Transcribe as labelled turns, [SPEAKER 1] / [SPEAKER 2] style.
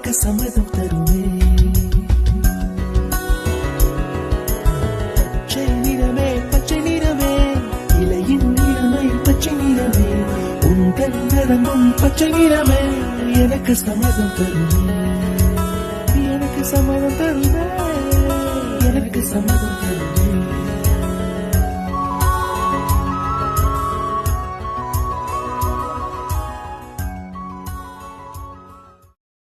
[SPEAKER 1] எனக்கு சம்மதம் தருவே. பச்சை நிறமே பச்சை நிறமே, இலையின் நிறமை பச்சை நிறமே, உங்கள் நிறமும் பச்சை நிறமே, எனக்கு சம்மதம் தருவே. எனக்கு சம்மதம் தருவே, எனக்கு சம்மதம் தருவே.